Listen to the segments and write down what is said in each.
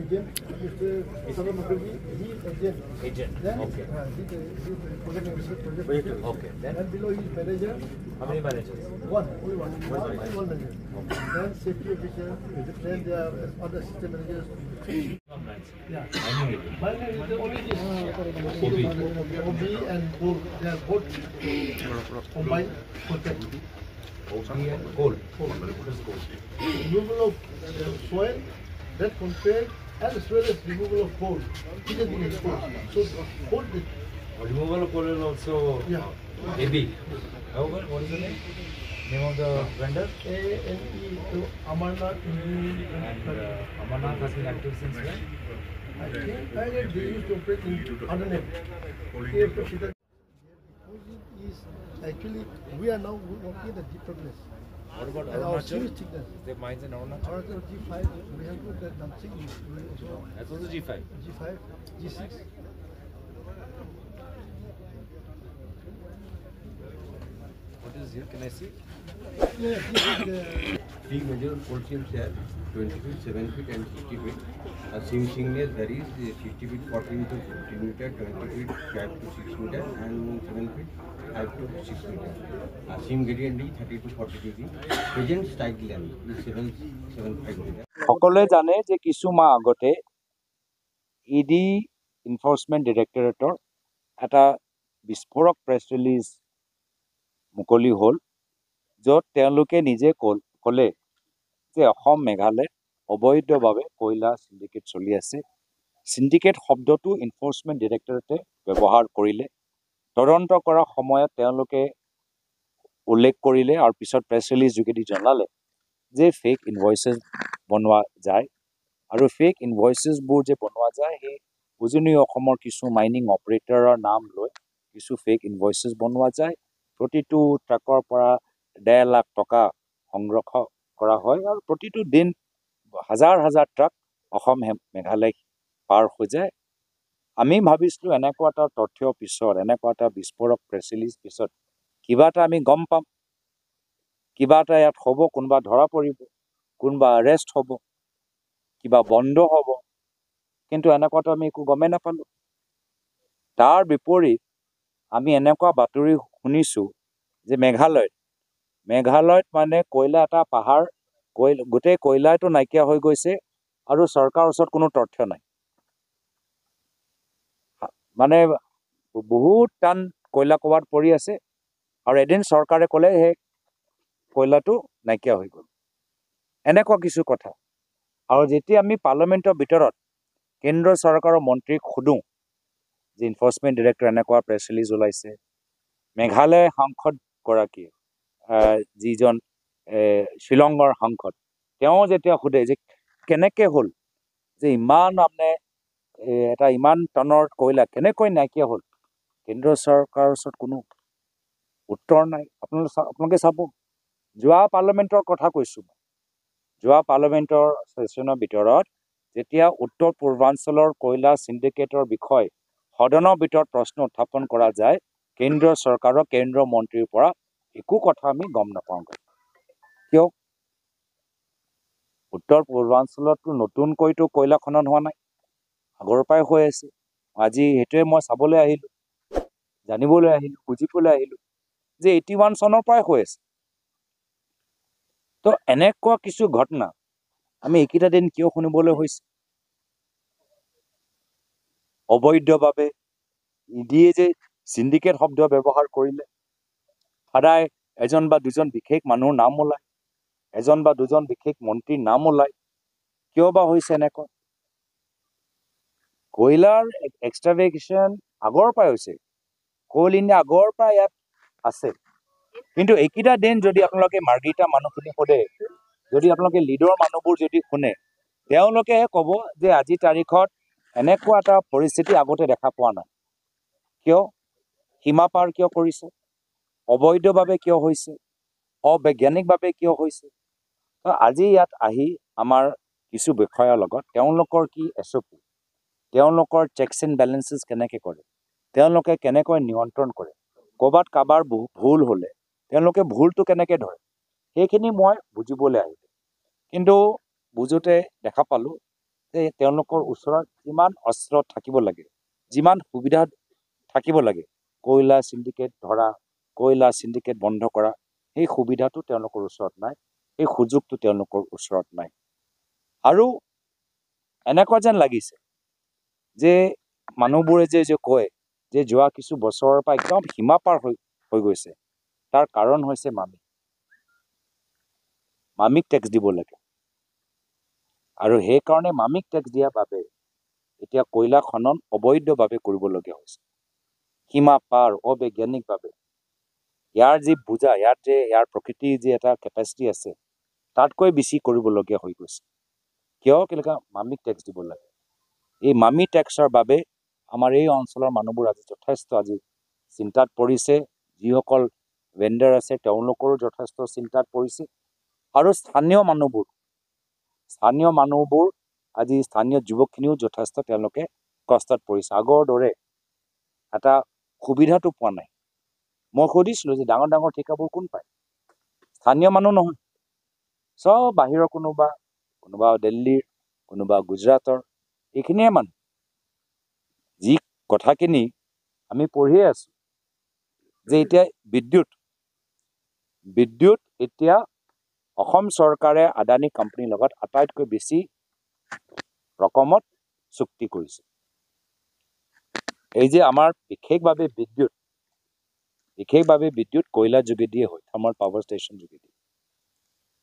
agent, Mr. Salam Maghribi, he is agent. Agent. Then, Okay. he's project manager. Okay. Then And below his manager, how many managers? only one manager. Then safety officer, then there are other system managers. Yeah. Mining is only this. OB and coal. They are both combined contract. OB and coal. Removal of soil, that contract, as well as removal of coal. It has been exposed. So both the Removal of coal is also AB. However, what is the name of the vendor? ANE to Amarnath And Amarnath has been active since when? I think they used to operate in other name. Deposit is actually, we are now working at different place. What about And our Arunachal? serious thickness. The mines in Arunachal? Our G5, we have got that Namsing, That's also G5. G5, G6. What is here? Can I see? Yeah, this is the 3 major coal seams here, 20 feet, 7 feet and 60 feet. Seam thickness there is 60 feet, 40 meter, 15 meter, 20 feet, 5 to 6 meter and 7 feet, 5 to 6 meter. Seam gradient is 30 to 40 degree. Present strike length is 775 meter. সকলোৱে জানে যে কিছু মাহ আগতে ED enforcement ডিৰেক্টৰেটৰ এটা বিস্ফোৰক press release মুকলি হ'ল, য'ত তেওঁলোকে নিজে ক'লে যে অসম মেঘালয়ত অবৈধভাৱে কয়লা চিণ্ডিকেট চলি আছে। চিণ্ডিকেট শব্দটো এনফৰ্চমেণ্ট ডিৰেক্টৰেটে ব্যৱহাৰ কৰিলে। তদন্ত কৰাৰ সময়ত তেওঁলোকে উল্লেখ কৰিলে আৰু পিছত প্ৰেছ ৰিলিজ যোগেদি জনালে যে ফেক ইনভইচেছ বনোৱা যায় আৰু ফেক ইনভইচেছবোৰ যে বনোৱা যায় সেই উজনি অসমৰ কিছু মাইনিং অপাৰেটৰৰ নাম লৈ কিছু ফেক ইনভইচেছ বনোৱা যায়। প্ৰতিটো ট্ৰাকৰ পৰা 1.5 লাখ টকা সংগ্ৰহ কৰা হয় আৰু প্ৰতিটো দিন হাজাৰ হাজাৰ ট্ৰাক অসম মেঘালয় পাৰ হৈ যায়। আমি ভাবিছিলোঁ এনেকুৱা এটা তথ্য পিছত, এনেকুৱা এটা বিস্ফোৰক প্ৰেছ ৰিলিজ পিছত কিবা এটা আমি গম পাম, কিবা এটা ইয়াত হ'ব, কোনোবা ধৰা পৰিব, কোনোবা এৰেষ্ট হ'ব, কিবা বন্ধ হ'ব, কিন্তু এনেকুৱাটো আমি একো গমেই নাপালোঁ। তাৰ বিপৰীত আমি এনেকুৱা বাতৰি শুনিছোঁ যে মেঘালয়ত মানে কয়লা এটা পাহাৰ, গোটেই কয়লাটো নাইকিয়া হৈ গৈছে আৰু চৰকাৰৰ ওচৰত কোনো তথ্য নাই। মানে বহুত টান কয়লা ক'ৰবাত পৰি আছে আৰু এদিন চৰকাৰে ক'লে সেই কয়লাটো নাইকিয়া হৈ গ'ল। এনেকুৱা কিছু কথা। আৰু যেতিয়া আমি পাৰ্লামেণ্টৰ ভিতৰত কেন্দ্ৰ চৰকাৰৰ মন্ত্ৰীক সোধোঁ যে এনফৰ্চমেণ্ট ডিৰেক্টৰ এনেকুৱা প্ৰেছ ৰিলিজ ওলাইছে, মেঘালয় সাংসদগৰাকীয়ে যিজন শ্বিলঙৰ সাংসদ, তেওঁ যেতিয়া সোধে যে কেনেকৈ হ'ল যে ইমান এটা ইমান টনৰ কয়লা কেনেকৈ নাইকিয়া হ'ল, কেন্দ্ৰ চৰকাৰৰ ওচৰত কোনো উত্তৰ নাই। আপোনালোকে চাব, যোৱা পাৰ্লামেণ্টৰ কথা কৈছোঁ, যোৱা পাৰ্লামেণ্টৰ ছেশ্যনৰ ভিতৰত যেতিয়া উত্তৰ পূৰ্বাঞ্চলৰ কয়লা চিণ্ডিকেটৰ বিষয়ে সদনৰ ভিতৰত প্ৰশ্ন উত্থাপন কৰা যায়, কেন্দ্ৰীয় চৰকাৰৰ কেন্দ্ৰীয় মন্ত্ৰীৰ পৰা একো কথা আমি গম নাপাওঁ। কিয়? উত্তৰ পূৰ্বাঞ্চলততো নতুনকৈতো কয়লা খনন হোৱা নাই, আগৰ পৰাই হৈ আছে। আজি সেইটোৱে মই চাবলৈ আহিলোঁ, জানিবলৈ আহিলোঁ, বুজিবলৈ আহিলোঁ যে 81 চনৰ পৰাই হৈ আছে। তো এনেকুৱা কিছু ঘটনা আমি এইকেইটা দিন কিয় শুনিবলৈ হৈছে? অবৈধভাৱে ইডিয়ে যে চিণ্ডিকেট শব্দ ব্যৱহাৰ কৰিলে, সদায় এজন বা দুজন বিশেষ মানুহৰ নাম ওলায়, এজন বা দুজন বিশেষ মন্ত্ৰীৰ নাম ওলায়। কিয় বা হৈছে এনেকুৱা? কয়লাৰ এক্সট্ৰাভেগেশ্যন আগৰ পৰাই হৈছে, কোল ইণ্ডিয়া আগৰ পৰা ইয়াত আছে। কিন্তু এইকেইটা দিন যদি আপোনালোকে মাৰ্গিটা মানুহখিনি সোধে, যদি আপোনালোকে লিডৰ মানুহবোৰ যদি শুনে, তেওঁলোকেহে ক'ব যে আজি তাৰিখত এনেকুৱা এটা পৰিস্থিতি আগতে দেখা পোৱা নাই। কিয়? সীমা পাৰ কিয় কৰিছে? অবৈধভাৱে কিয় হৈছে? অবৈজ্ঞানিকভাৱে কিয় হৈছে? আজি ইয়াত আহি আমাৰ কিছু বিষয়াৰ লগত তেওঁলোকৰ কি SOP, তেওঁলোকৰ চেকছ এণ্ড বেলেঞ্চেছ কেনেকৈ কৰে, তেওঁলোকে কেনেকৈ নিয়ন্ত্ৰণ কৰে, ক'ৰবাত কাৰোবাৰ ভুল হ'লে তেওঁলোকে ভুলটো কেনেকৈ ধৰে, সেইখিনি মই বুজিবলৈ আহিলোঁ। কিন্তু বুজোতে দেখা পালোঁ যে তেওঁলোকৰ ওচৰত যিমান অস্ত্ৰ থাকিব লাগে, যিমান সুবিধা থাকিব লাগে, কয়লা সিন্ডিকেট ধৰা, কয়লা সিন্ডিকেট বন্ধ কৰা, সেই সুবিধাটো তেওঁলোকৰ ওচৰত নাই, সেই সুযোগটো তেওঁলোকৰ ওচৰত নাই। আৰু এনেকুৱা যেন লাগিছে যে মানুহবোৰে যে কয় যে যোৱা কিছু বছৰৰ পৰা একদম সীমা পাৰ হৈ গৈছে, তাৰ কাৰণ হৈছে মামিক টেক্স দিব লাগে। আৰু সেইকাৰণে মামিক টেক্স দিয়াৰ বাবে এতিয়া কয়লা খনন অবৈধভাৱে কৰিবলগীয়া হৈছে, সীমা পাৰ অবৈজ্ঞানিকভাৱে। ইয়াৰ যি বুজা, ইয়াৰ প্ৰকৃতিৰ যি এটা কেপাচিটি আছে, তাতকৈ বেছি কৰিবলগীয়া হৈ গৈছে। কিয় কেনেকুৱা মামিক টেক্স দিব লাগে? এই মামি টেক্সৰ বাবে আমাৰ এই অঞ্চলৰ মানুহবোৰ আজি যথেষ্ট চিন্তাত পৰিছে। যিসকল ভেণ্ডাৰ আছে তেওঁলোকৰো যথেষ্ট চিন্তাত পৰিছে। আৰু স্থানীয় মানুহবোৰ আজি স্থানীয় যুৱকখিনিও যথেষ্ট তেওঁলোকে কষ্টত পৰিছে। আগৰ দৰে এটা সুবিধাটো পোৱা নাই। মই সুধিছিলোঁ যে ডাঙৰ ডাঙৰ ঠিকাবোৰ কোন পায়? স্থানীয় মানুহ নহয়, চব বাহিৰৰ, কোনোবা দিল্লীৰ, কোনোবা গুজৰাটৰ, এইখিনিয়ে মানুহ। যি কথাখিনি আমি পঢ়িয়ে আছোঁ যে এতিয়া বিদ্যুৎ এতিয়া অসম চৰকাৰে আদানী কোম্পানীৰ লগত আটাইতকৈ বেছি ৰকমত চুক্তি কৰিছে। এই যে আমাৰ বিশেষভাৱে বিদ্যুৎ কয়লা যোগেদিয়ে হয়, থাৰ্মেল পাৱাৰ ষ্টেচন যোগেদি।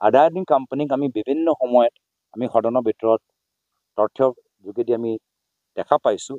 আদানী কোম্পানীক আমি বিভিন্ন সময়ত আমি সদনৰ ভিতৰত তথ্য যোগেদি আমি দেখা পাইছোঁ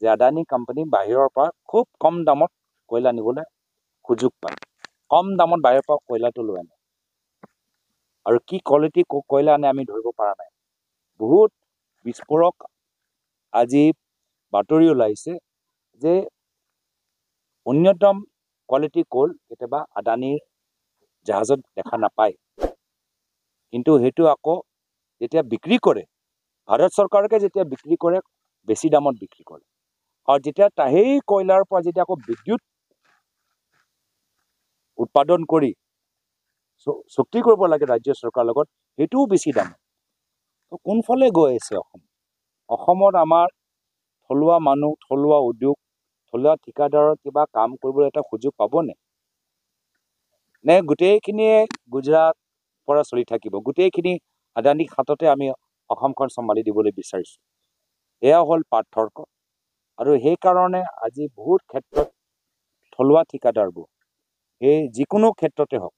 যে আদানী কোম্পানী বাহিৰৰ পৰা খুব কম দামত কয়লা নিবলৈ সুযোগ পায়। কম দামত বাহিৰৰ পৰা কয়লাটো লৈ আনে। আৰু কি কোৱালিটি কয়লা আনে আমি ধৰিব পৰা নাই। বহুত বিস্ফোৰক আজি বাতৰি ওলাইছে যে অন্যতম কোৱালিটি কল কেতিয়াবা আদানীৰ জাহাজত দেখা নাপায়, কিন্তু সেইটো আকৌ যেতিয়া বিক্ৰী কৰে, ভাৰত চৰকাৰকে যেতিয়া বিক্ৰী কৰে, বেছি দামত বিক্ৰী কৰে। আৰু যেতিয়া সেই কয়লাৰ পৰা যেতিয়া আকৌ বিদ্যুৎ উৎপাদন কৰি চুক্তি কৰিব লাগে ৰাজ্য চৰকাৰৰ লগত, সেইটোও বেছি দাম। কোনফালে গৈ আছে অসমত আমাৰ থলুৱা মানুহ, থলুৱা উদ্যোগ, থলুৱা ঠিকাদাৰৰ কিবা কাম কৰিবলৈ এটা সুযোগ পাবনে? নে গোটেইখিনিয়ে গুজৰাট পৰা চলি থাকিব? গোটেইখিনি আদানীক হাততে আমি অসমখন চম্ভালি দিবলৈ বিচাৰিছোঁ। এয়া হ'ল পাৰ্থক্য। আৰু সেইকাৰণে আজি বহুত ক্ষেত্ৰত থলুৱা ঠিকাদাৰবোৰ, এই যিকোনো ক্ষেত্ৰতে হওক,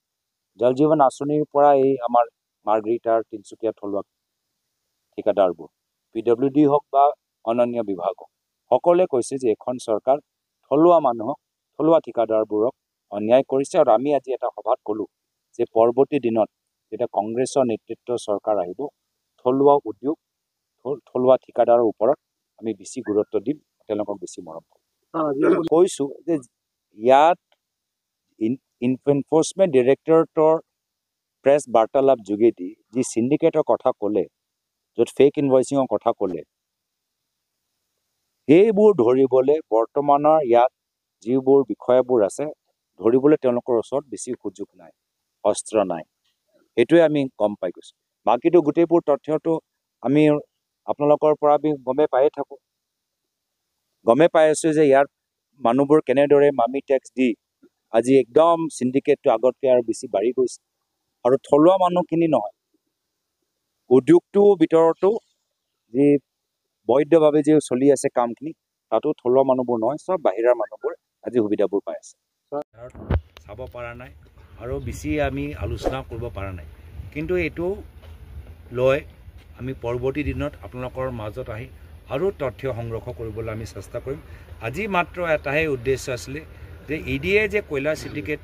জল জীৱন আঁচনিৰ পৰা এই আমাৰ মাৰ্ঘেৰিটাৰ, তিনিচুকীয়া থলুৱা ঠিকাদাৰবোৰ, PWD হওক বা অন্যান্য বিভাগ হওক, সকলোৱে কৈছে যে এখন চৰকাৰ থলুৱা মানুহক, থলুৱা ঠিকাদাৰবোৰক অন্যায় কৰিছে। আৰু আমি আজি এটা সভাত ক'লোঁ যে পৰৱৰ্তী দিনত যেতিয়া কংগ্ৰেছৰ নেতৃত্বৰ চৰকাৰ আহিব, থলুৱা উদ্যোগ, থলুৱা ঠিকাদাৰৰ ওপৰত আমি বেছি গুৰুত্ব দিম, তেওঁলোকক বেছি মৰম কৰিম। কৈছোঁ যে ইয়াত এনফৰ্চমেণ্ট ডিৰেক্টৰেটৰ প্ৰেছ বাৰ্তালাপ যোগেদি যি চিণ্ডিকেটৰ কথা ক'লে, য'ত ফেক ইনভইচিঙৰ কথা ক'লে, সেইবোৰ ধৰিবলৈ বৰ্তমানৰ ইয়াত যিবোৰ বিষয়বোৰ আছে, ধৰিবলৈ তেওঁলোকৰ ওচৰত বেছি সুযোগ নাই, অস্ত্ৰ নাই। সেইটোৱে আমি গম পাই গৈছোঁ। বাকীটো গোটেইবোৰ তথ্যটো আমি আপোনালোকৰ পৰা আমি গমেই পায়ে থাকোঁ। গমেই পাই আছোঁ যে ইয়াৰ মানুহবোৰ কেনেদৰে মামি টেক্স দি আজি একদম চিণ্ডিকেটটো আগতকৈ আৰু বেছি বাঢ়ি গৈছে। আৰু থলুৱা মানুহখিনি নহয়, উদ্যোগটোৰ ভিতৰতো যি বৈধভাৱে যি চলি আছে কামখিনি, তাতো থলুৱা মানুহবোৰ নহয়, চব বাহিৰৰ মানুহবোৰ আজি সুবিধাবোৰ পাই আছে। চাব পৰা নাই আৰু বেছি আমি আলোচনা কৰিব পৰা নাই। কিন্তু এইটো লৈ আমি পৰৱৰ্তী দিনত আপোনালোকৰ মাজত আহি আৰু তথ্য সংগ্ৰহ কৰিবলৈ আমি চেষ্টা কৰিম। আজি মাত্ৰ এটাহে উদ্দেশ্য আছিলে যে EDয়ে যে কয়লা চিণ্ডিকেট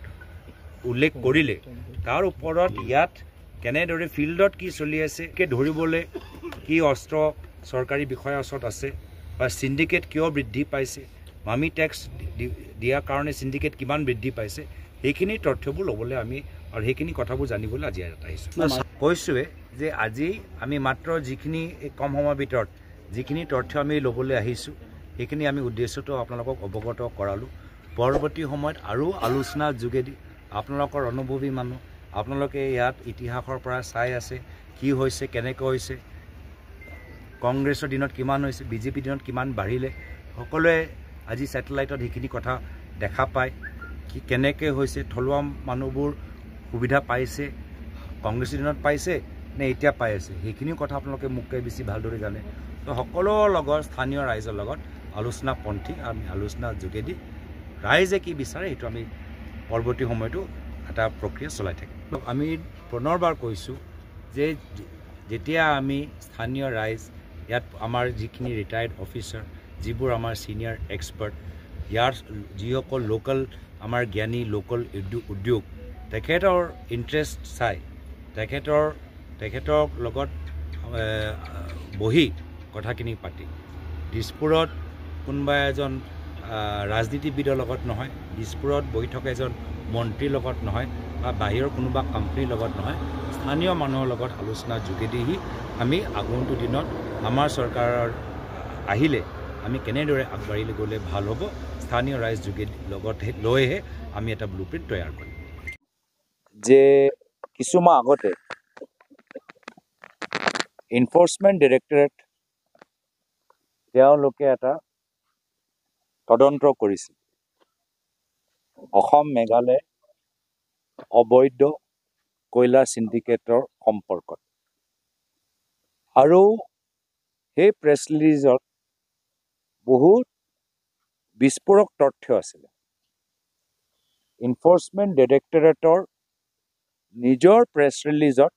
উল্লেখ কৰিলে, তাৰ ওপৰত ইয়াত কেনেদৰে ফিল্ডত কি চলি আছে, ধৰিবলৈ কি অস্ত্ৰ চৰকাৰী বিষয়াৰ ওচৰত আছে, বা চিণ্ডিকেট কিয় বৃদ্ধি পাইছে, মামি টেক্স দিয়াৰ কাৰণে চিণ্ডিকেট কিমান বৃদ্ধি পাইছে, সেইখিনি তথ্যবোৰ ল'বলৈ আমি আৰু সেইখিনি কথাবোৰ জানিবলৈ আজি ইয়াত আহিছোঁ। কৈছোঁৱে যে আজি আমি মাত্ৰ যিখিনি কম সময়ৰ ভিতৰত যিখিনি তথ্য আমি ল'বলৈ আহিছোঁ, সেইখিনি আমি উদ্দেশ্যটো আপোনালোকক অৱগত কৰালোঁ। পৰৱৰ্তী সময়ত আৰু আলোচনাৰ যোগেদি আপোনালোকৰ অনুভৱী মানুহ, আপোনালোকে ইয়াত ইতিহাসৰ পৰা চাই আছে কি হৈছে, কেনেকৈ হৈছে, কংগ্ৰেছৰ দিনত কিমান হৈছে বিজেপিৰ দিনত কিমান বাঢ়িলে সকলোৱে আজি ছেটেলাইটত সেইখিনি কথা দেখা পায় কি কেনেকৈ হৈছে থলুৱা মানুহবোৰ সুবিধা পাইছে কংগ্ৰেছৰ দিনত পাইছে নে এতিয়া পাই আছে সেইখিনি কথা আপোনালোকে মোতকৈ বেছি ভালদৰে জানে তো সকলোৰ লগত স্থানীয় ৰাইজৰ লগত আলোচনাপন্থী আমি আলোচনাৰ যোগেদি ৰাইজে কি বিচাৰে সেইটো আমি পৰৱৰ্তী সময়তো এটা প্ৰক্ৰিয়া চলাই থাকিম আমি পুনৰবাৰ কৈছোঁ যে যেতিয়া আমি স্থানীয় ৰাইজ ইয়াত আমাৰ যিখিনি ৰিটায়াৰ্ড অফিচাৰ যিবোৰ আমাৰ ছিনিয়ৰ এক্সপাৰ্ট ইয়াৰ যিসকল লোকেল আমাৰ জ্ঞানী লোকেল উদ্যোগ তেখেতৰ ইণ্টাৰেষ্ট চাই তেখেতৰ লগত বহি কথাখিনি পাতি দিছপুৰত কোনোবা এজন ৰাজনীতিবিদৰ লগত নহয় দিছপুৰত বহি থকা এজন মন্ত্ৰীৰ লগত নহয় বা বাহিৰৰ কোনোবা কোম্পানীৰ লগত নহয় স্থানীয় মানুহৰ লগত আলোচনাৰ যোগেদিহি আমি আগন্তুক দিনত আমাৰ চৰকাৰৰ আহিলে আমি কেনেদৰে আগবাঢ়ি গ'লে ভাল হ'ব স্থানীয় ৰাইজ যোগেদি লগত লৈহে আমি এটা ব্লুপ্ৰিণ্ট তৈয়াৰ কৰিম যে কিছুমাহ আগতে এনফৰ্চমেণ্ট ডাইৰেক্টৰেট তেওঁলোকে এটা তদন্ত কৰিছিল অসম মেঘালয় অবৈধ কয়লা চিণ্ডিকেটৰ সম্পৰ্কত আৰু সেই প্ৰেছ ৰিলিজত বহুত বিস্ফোৰক তথ্য আছিলে এনফৰ্চমেণ্ট ডাইৰেক্টৰেটৰ নিজৰ প্ৰেছ ৰিলিজত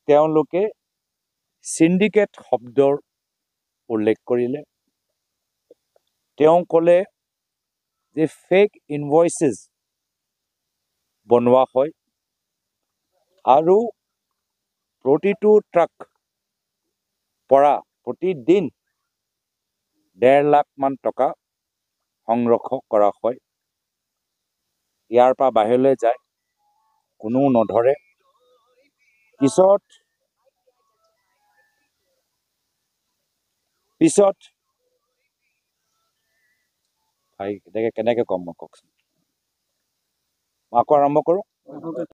তেওঁলোকে চিণ্ডিকেট শব্দৰ উল্লেখ কৰিলে তেওঁ ক'লে যে ফেক ইনভইচেছ বনোৱা হয় আৰু প্ৰতিটো ট্ৰাক পৰা প্ৰতিদিন 1.5 লাখ মান টকা সংগ্ৰহ কৰা হয় ইয়াৰ পৰা বাহিৰলৈ যায় কোনো নধৰে পিছত কেনেকৈ ক'ম মই কওকচোন আকৌ আৰম্ভ কৰোঁ